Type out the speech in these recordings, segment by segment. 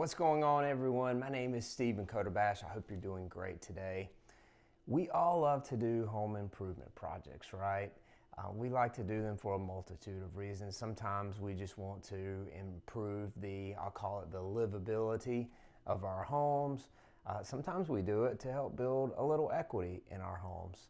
What's going on, everyone? My name is Stephen Coderbash. I hope you're doing great today. We all love to do home improvement projects, right? We like to do them for a multitude of reasons. Sometimes we just want to improve I'll call it the livability of our homes. Sometimes we do it to help build a little equity in our homes.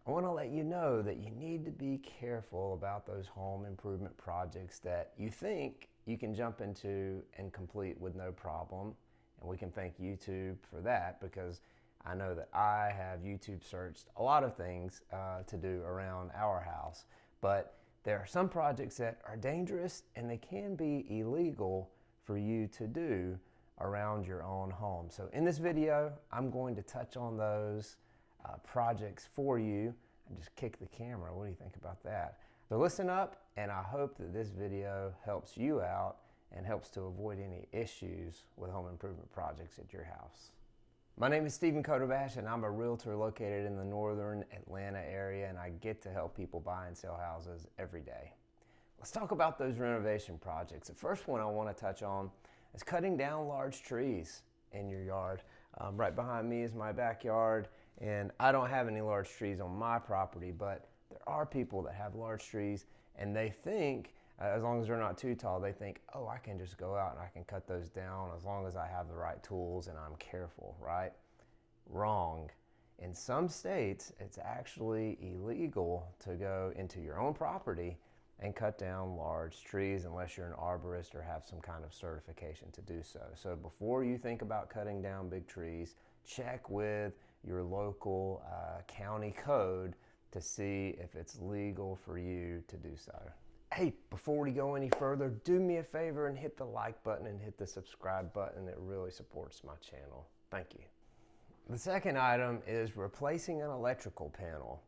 I want to let you know that you need to be careful about those home improvement projects that you think you can jump into and complete with no problem. And we can thank YouTube for that, because I know that I have YouTube searched a lot of things to do around our house. But there are some projects that are dangerous and they can be illegal for you to do around your own home. So in this video, I'm going to touch on those projects for you and just kick the camera. What do you think about that? So listen up, and I hope that this video helps you out and helps to avoid any issues with home improvement projects at your house. My name is Stephen Coderbash, and I'm a realtor located in the northern Atlanta area, and I get to help people buy and sell houses every day. Let's talk about those renovation projects. The first one I want to touch on is cutting down large trees in your yard. Right behind me is my backyard, and I don't have any large trees on my property, but there are people that have large trees, and they think, as long as they're not too tall, they think, oh, I can just go out and I can cut those down as long as I have the right tools and I'm careful, right? Wrong. In some states, it's actually illegal to go into your own property and cut down large trees unless you're an arborist or have some kind of certification to do so. So before you think about cutting down big trees, check with your local county code to see if it's legal for you to do so. Hey, before we go any further, do me a favor and hit the like button and hit the subscribe button. It really supports my channel. Thank you. The second item is replacing an electrical panel.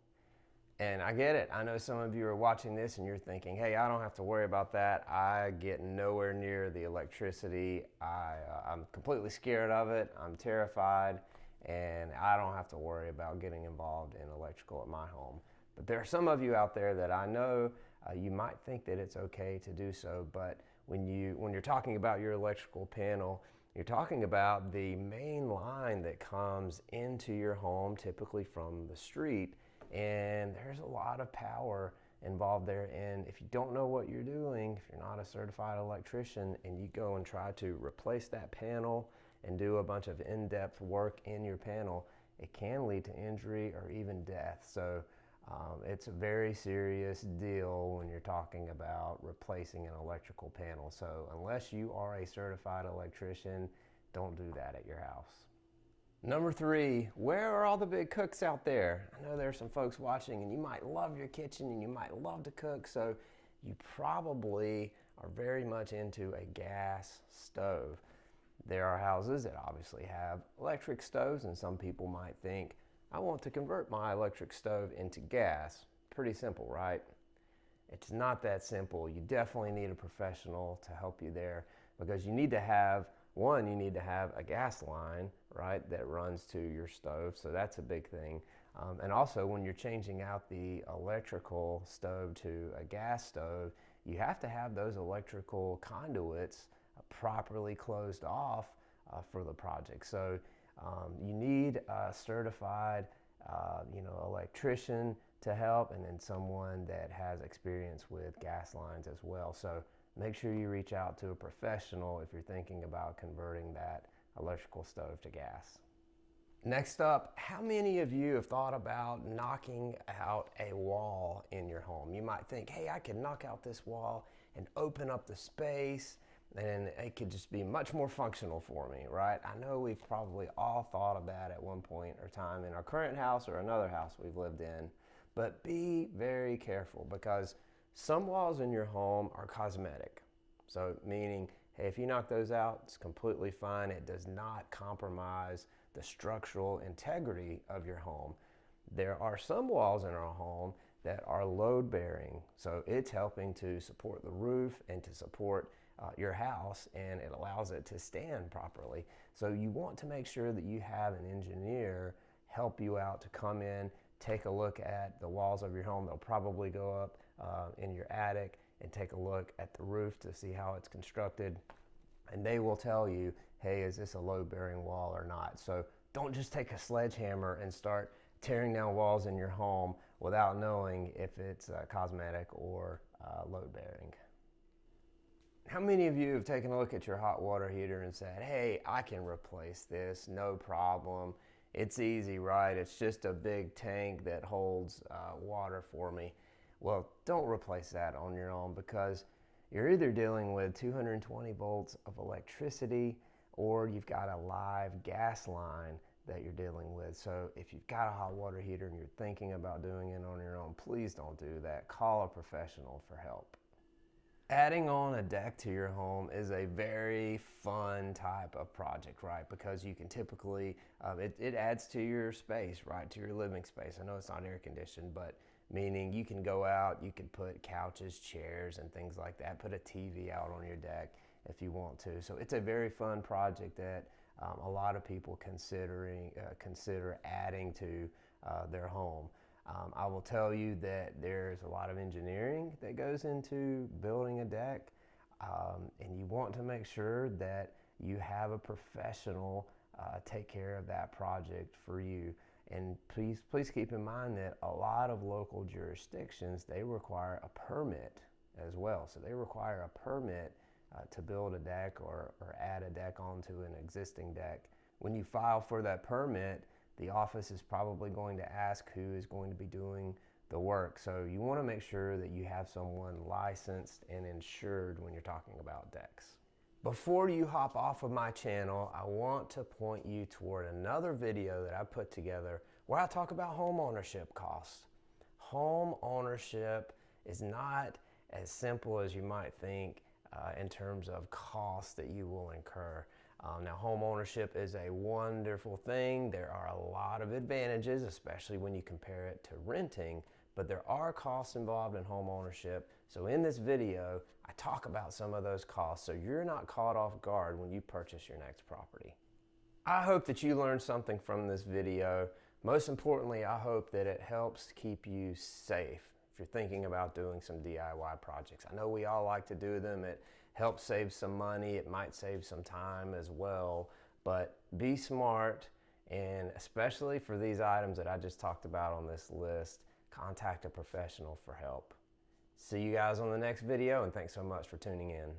And I get it. I know some of you are watching this and you're thinking, hey, I don't have to worry about that. I get nowhere near the electricity. I'm completely scared of it. I'm terrified. And I don't have to worry about getting involved in electrical at my home. But there are some of you out there that I know you might think that it's okay to do so, but when you're talking about your electrical panel, you're talking about the main line that comes into your home, typically from the street, and there's a lot of power involved there. And if you don't know what you're doing, if you're not a certified electrician and you go and try to replace that panel and do a bunch of in-depth work in your panel, it can lead to injury or even death. So it's a very serious deal when you're talking about replacing an electrical panel. So unless you are a certified electrician, don't do that at your house. Number 3, where are all the big cooks out there? I know there's some folks watching and you might love your kitchen and you might love to cook, so you probably are very much into a gas stove. There are houses that obviously have electric stoves, and some people might think, I want to convert my electric stove into gas. Pretty simple, right? It's not that simple. You definitely need a professional to help you there, because you need to have a gas line, right, that runs to your stove. So that's a big thing. And also, when you're changing out the electrical stove to a gas stove, you have to have those electrical conduits properly closed off for the project. So you need a certified electrician to help, and then someone that has experience with gas lines as well. So make sure you reach out to a professional if you're thinking about converting that electrical stove to gas. Next up, how many of you have thought about knocking out a wall in your home? You might think, hey, I could knock out this wall and open up the space, and it could just be much more functional for me, right? I know we've probably all thought of that at one point or time in our current house or another house we've lived in. But be very careful, because some walls in your home are cosmetic. So meaning, hey, if you knock those out, it's completely fine. It does not compromise the structural integrity of your home. There are some walls in our home that are load bearing. So it's helping to support the roof and to support your house, and it allows it to stand properly. So you want to make sure that you have an engineer help you out to come in, take a look at the walls of your home. They'll probably go up in your attic and take a look at the roof to see how it's constructed. And they will tell you hey, is this a load-bearing wall or not? So don't just take a sledgehammer and start tearing down walls in your home without knowing if it's cosmetic or load-bearing. How many of you have taken a look at your hot water heater and said, hey, I can replace this, no problem. It's easy, right? It's just a big tank that holds water for me. Well, don't replace that on your own, because you're either dealing with 220 volts of electricity or you've got a live gas line that you're dealing with. So if you've got a hot water heater and you're thinking about doing it on your own, please don't do that. Call a professional for help. Adding on a deck to your home is a very fun type of project, right? Because you can typically, it adds to your space, right? To your living space. I know it's not air conditioned, but meaning you can go out, you can put couches, chairs, and things like that. Put a TV out on your deck if you want to. So it's a very fun project that a lot of people consider adding to their home. I will tell you that there's a lot of engineering that goes into building a deck, and you want to make sure that you have a professional take care of that project for you. And please keep in mind that a lot of local jurisdictions, they require a permit as well. So they require a permit to build a deck or add a deck onto an existing deck. When you file for that permit, the office is probably going to ask who is going to be doing the work. So you want to make sure that you have someone licensed and insured when you're talking about decks. Before you hop off of my channel, I want to point you toward another video that I put together where I talk about home ownership costs. Home ownership is not as simple as you might think in terms of costs that you will incur. Now, home ownership is a wonderful thing. There are a lot of advantages, especially when you compare it to renting, but there are costs involved in home ownership. So in this video, I talk about some of those costs so you're not caught off guard when you purchase your next property. I hope that you learned something from this video. Most importantly, I hope that it helps keep you safe if you're thinking about doing some DIY projects. I know we all like to do them. It helps save some money. It might save some time as well, but be smart, and especially for these items that I just talked about on this list, contact a professional for help. See you guys on the next video, and thanks so much for tuning in.